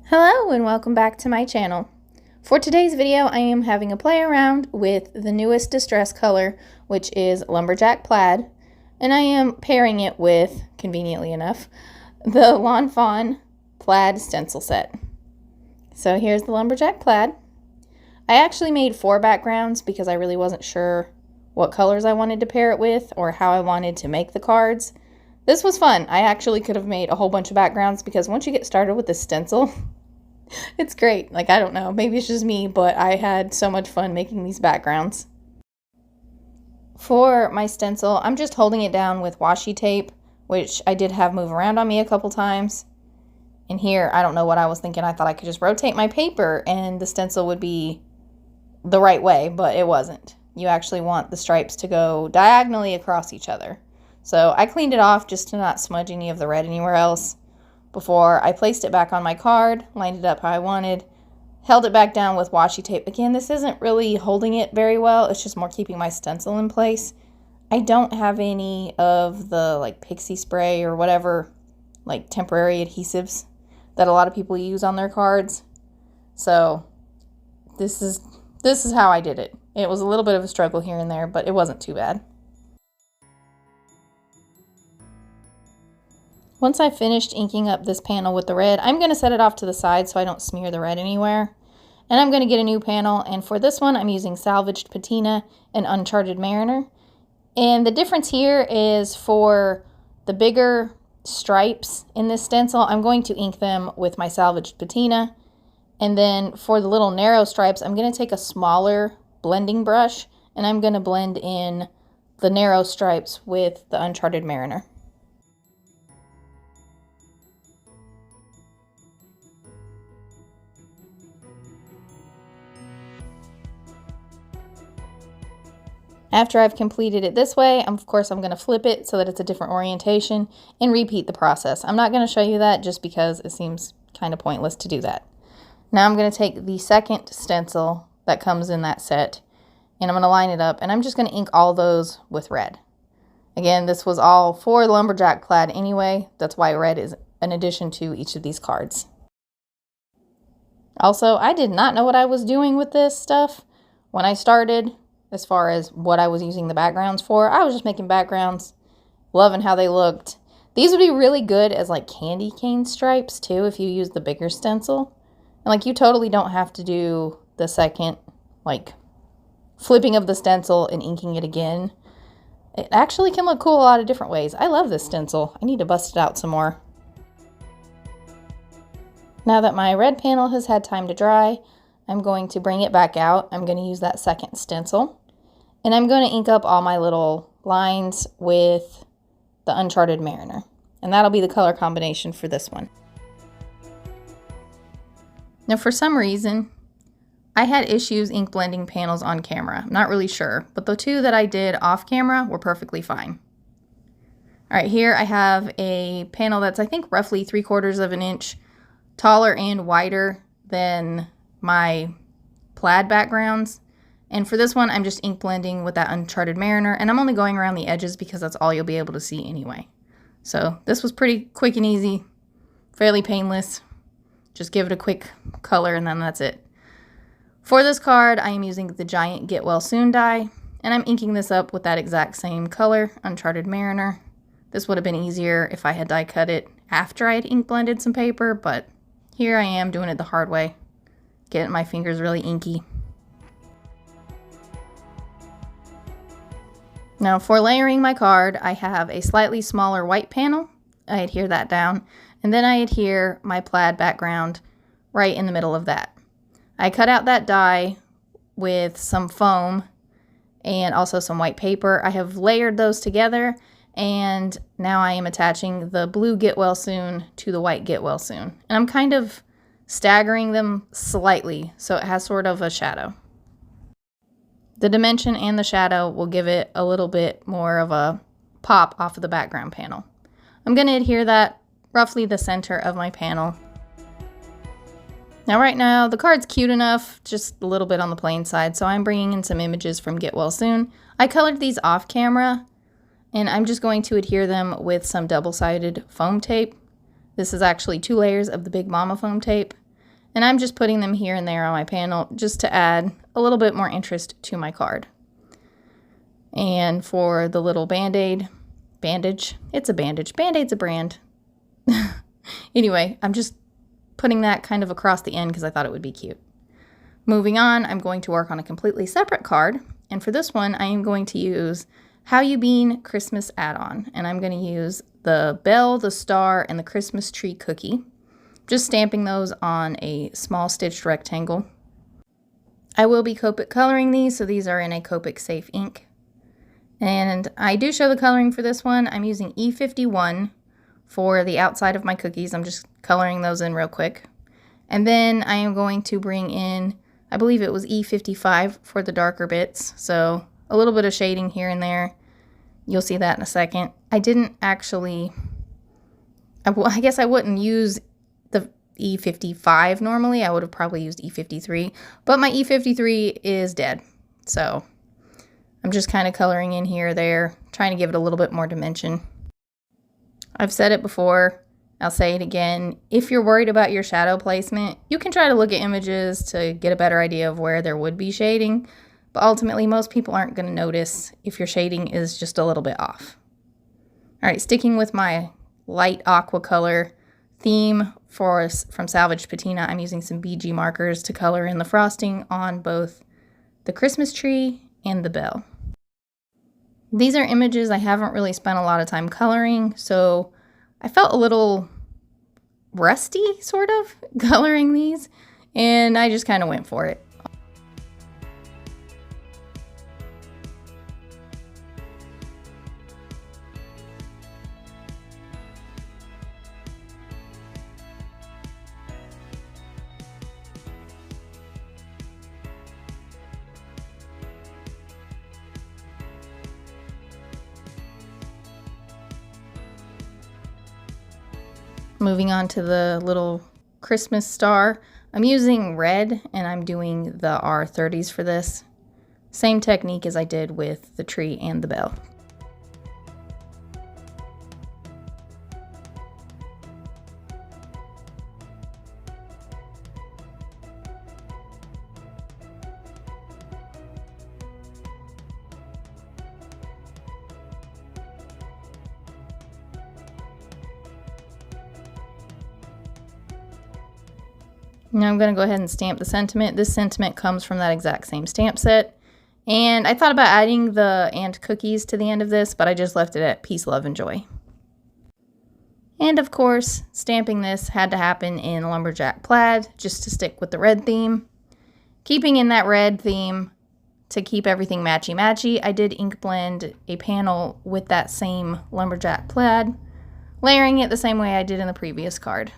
Hello and welcome back to my channel. For today's video, I am having a play around with the newest distress color, which is Lumberjack Plaid, and I am pairing it with, conveniently enough, the Lawn Fawn Plaid Stencil set. So here's the Lumberjack Plaid. I actually made 4 backgrounds because I really wasn't sure what colors I wanted to pair it with or how I wanted to make the cards. This was fun. I actually could have made a whole bunch of backgrounds because once you get started with this stencil, it's great. Like, I don't know, maybe it's just me, but I had so much fun making these backgrounds. For my stencil, I'm just holding it down with washi tape, which I did have move around on me a couple times. And here, I don't know what I was thinking. I thought I could just rotate my paper and the stencil would be the right way, but it wasn't. You actually want the stripes to go diagonally across each other. So I cleaned it off just to not smudge any of the red anywhere else before I placed it back on my card, lined it up how I wanted, held it back down with washi tape. Again, this isn't really holding it very well. It's just more keeping my stencil in place. I don't have any of the like pixie spray or whatever like temporary adhesives that a lot of people use on their cards. So this is how I did it. It was a little bit of a struggle here and there, but it wasn't too bad. Once I've finished inking up this panel with the red, I'm going to set it off to the side so I don't smear the red anywhere. And I'm going to get a new panel, and for this one I'm using Salvaged Patina and Uncharted Mariner. And the difference here is for the bigger stripes in this stencil, I'm going to ink them with my Salvaged Patina. And then for the little narrow stripes, I'm going to take a smaller blending brush and I'm going to blend in the narrow stripes with the Uncharted Mariner. After I've completed it this way, of course I'm going to flip it so that it's a different orientation and repeat the process. I'm not going to show you that just because it seems kind of pointless to do that. Now I'm going to take the second stencil that comes in that set and I'm going to line it up and I'm just going to ink all those with red. Again, this was all for Lumberjack Plaid anyway. That's why red is an addition to each of these cards. Also, I did not know what I was doing with this stuff when I started. As far as what I was using the backgrounds for, I was just making backgrounds, loving how they looked. These would be really good as like candy cane stripes too if you use the bigger stencil. And like you totally don't have to do the second like flipping of the stencil and inking it again. It actually can look cool a lot of different ways. I love this stencil. I need to bust it out some more. Now that my red panel has had time to dry, I'm going to bring it back out. I'm going to use that second stencil. And I'm going to ink up all my little lines with the Uncharted Mariner. And that'll be the color combination for this one. Now for some reason, I had issues ink blending panels on camera. I'm not really sure, but the 2 that I did off camera were perfectly fine. All right, here I have a panel that's I think roughly 3/4 of an inch taller and wider than my plaid backgrounds, and for this one I'm just ink blending with that Uncharted Mariner, and I'm only going around the edges because that's all you'll be able to see anyway. So this was pretty quick and easy, fairly painless. Just give it a quick color and then that's it. For this card I am using the giant Get Well Soon die, and I'm inking this up with that exact same color, Uncharted Mariner. This would have been easier if I had die cut it after I had ink blended some paper, but here I am doing it the hard way. Getting my fingers really inky. Now for layering my card, I have a slightly smaller white panel. I adhere that down, and then I adhere my plaid background right in the middle of that. I cut out that die with some foam and also some white paper. I have layered those together, and now I am attaching the blue Get Well Soon to the white Get Well Soon. And I'm kind of staggering them slightly so it has sort of a shadow. The dimension and the shadow will give it a little bit more of a pop off of the background panel. I'm going to adhere that roughly the center of my panel. Now right now the card's cute enough, just a little bit on the plain side, so I'm bringing in some images from Get Well Soon. I colored these off camera and I'm just going to adhere them with some double-sided foam tape. This is actually 2 layers of the Big Mama foam tape. And I'm just putting them here and there on my panel just to add a little bit more interest to my card. And for the little bandage, it's a bandage. Band-Aid's a brand. Anyway, I'm just putting that kind of across the end because I thought it would be cute. Moving on, I'm going to work on a completely separate card. And for this one, I am going to use How You Bean Christmas add-on. And I'm going to use the bell, the star, and the Christmas tree cookie. Just stamping those on a small stitched rectangle. I will be Copic coloring these, so these are in a Copic Safe ink. And I do show the coloring for this one. I'm using E51 for the outside of my cookies. I'm just coloring those in real quick. And then I am going to bring in, I believe it was E55 for the darker bits. So a little bit of shading here and there. You'll see that in a second. I didn't actually, I guess I wouldn't use the E55 normally. I would have probably used E53, but my E53 is dead. So I'm just kind of coloring in here or there, trying to give it a little bit more dimension. I've said it before, I'll say it again. If you're worried about your shadow placement, you can try to look at images to get a better idea of where there would be shading, but ultimately most people aren't going to notice if your shading is just a little bit off. All right, sticking with my light aqua color theme from Salvage Patina, I'm using some BG markers to color in the frosting on both the Christmas tree and the bell. These are images I haven't really spent a lot of time coloring, so I felt a little rusty, sort of, coloring these, and I just kind of went for it. Moving on to the little Christmas star. I'm using red and I'm doing the R30s for this. Same technique as I did with the tree and the bell. Now I'm going to go ahead and stamp the sentiment. This sentiment comes from that exact same stamp set. And I thought about adding the "and cookies" to the end of this, but I just left it at peace, love, and joy. And of course, stamping this had to happen in Lumberjack Plaid, just to stick with the red theme. Keeping in that red theme, to keep everything matchy-matchy, I did ink blend a panel with that same Lumberjack Plaid, layering it the same way I did in the previous card.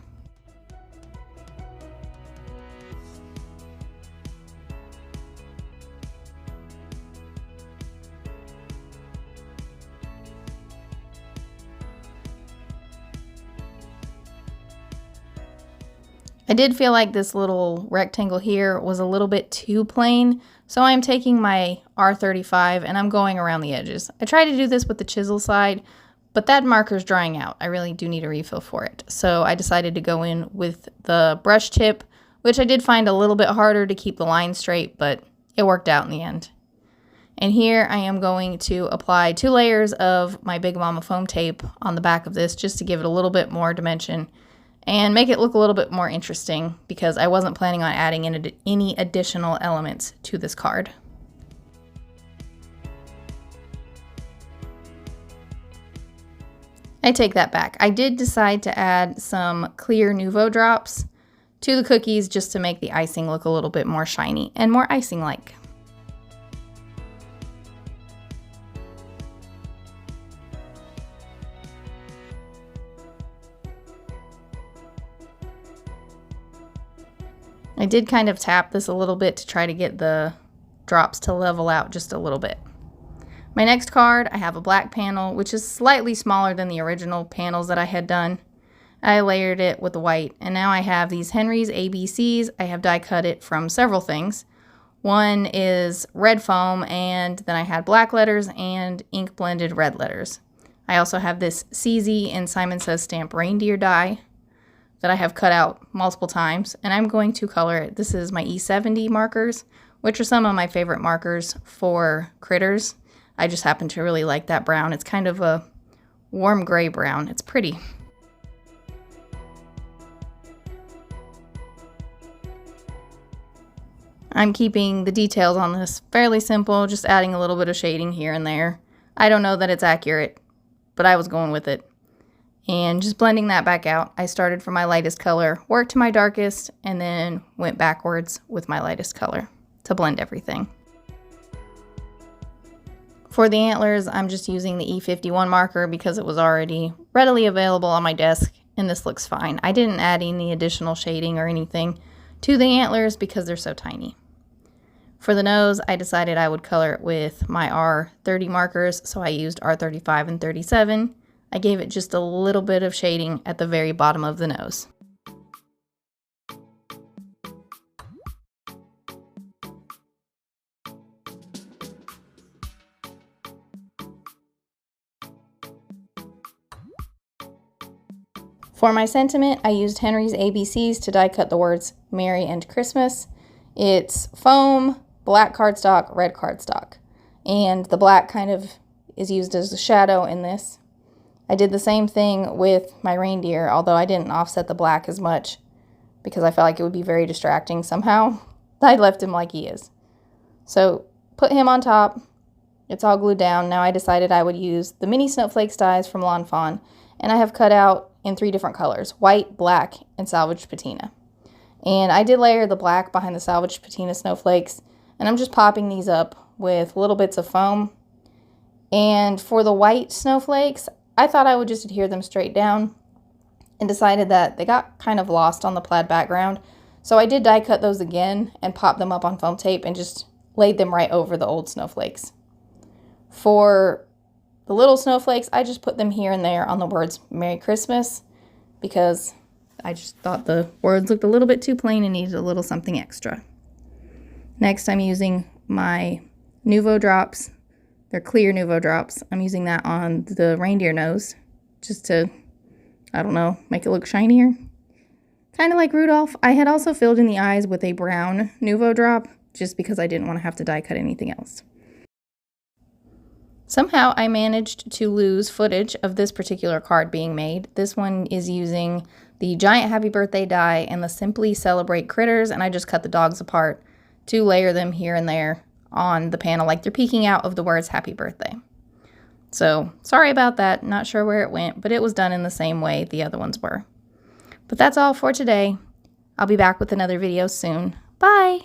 I did feel like this little rectangle here was a little bit too plain, so I'm taking my R35 and I'm going around the edges. I tried to do this with the chisel side, but that marker's drying out. I really do need a refill for it. So I decided to go in with the brush tip, which I did find a little bit harder to keep the line straight, but it worked out in the end. And here I am going to apply 2 layers of my Big Mama foam tape on the back of this just to give it a little bit more dimension and make it look a little bit more interesting because I wasn't planning on adding any additional elements to this card. I take that back. I did decide to add some clear Nuvo drops to the cookies just to make the icing look a little bit more shiny and more icing-like. I did kind of tap this a little bit to try to get the drops to level out just a little bit. My next card, I have a black panel, which is slightly smaller than the original panels that I had done. I layered it with the white, and now I have these Henry's ABCs. I have die cut it from several things. One is red foam, and then I had black letters and ink blended red letters. I also have this CZ and Simon Says stamp reindeer die. that I have cut out multiple times, and I'm going to color it. This is my E70 markers, which are some of my favorite markers for critters. I just happen to really like that brown. It's kind of a warm gray brown. It's pretty. I'm keeping the details on this fairly simple, just adding a little bit of shading here and there. I don't know that it's accurate, but I was going with it. And just blending that back out. I started from my lightest color, worked to my darkest, and then went backwards with my lightest color to blend everything. For the antlers, I'm just using the E51 marker because it was already readily available on my desk, and this looks fine. I didn't add any additional shading or anything to the antlers because they're so tiny. For the nose, I decided I would color it with my R30 markers, so I used R35 and 37. I gave it just a little bit of shading at the very bottom of the nose. For my sentiment, I used Henry's ABCs to die cut the words Merry and Christmas. It's foam, black cardstock, red cardstock, and the black kind of is used as a shadow in this. I did the same thing with my reindeer, although I didn't offset the black as much because I felt like it would be very distracting somehow. I left him like he is. So put him on top. It's all glued down. Now I decided I would use the mini snowflakes dies from Lawn Fawn, and I have cut out in 3 different colors: white, black, and salvaged patina. And I did layer the black behind the salvaged patina snowflakes, and I'm just popping these up with little bits of foam. And for the white snowflakes, I thought I would just adhere them straight down and decided that they got kind of lost on the plaid background. So I did die cut those again and pop them up on foam tape and just laid them right over the old snowflakes. For the little snowflakes, I just put them here and there on the words Merry Christmas because I just thought the words looked a little bit too plain and needed a little something extra. Next, I'm using my Nuvo drops. They're clear Nuvo drops. I'm using that on the reindeer nose just to, I don't know, make it look shinier. Kind of like Rudolph. I had also filled in the eyes with a brown Nuvo drop just because I didn't want to have to die cut anything else. Somehow I managed to lose footage of this particular card being made. This one is using the giant happy birthday die and the Simply Celebrate critters, and I just cut the dogs apart to layer them here and there on the panel like they're peeking out of the words happy birthday. So sorry about that, not sure where it went, but it was done in the same way the other ones were. But that's all for today. I'll be back with another video soon. Bye!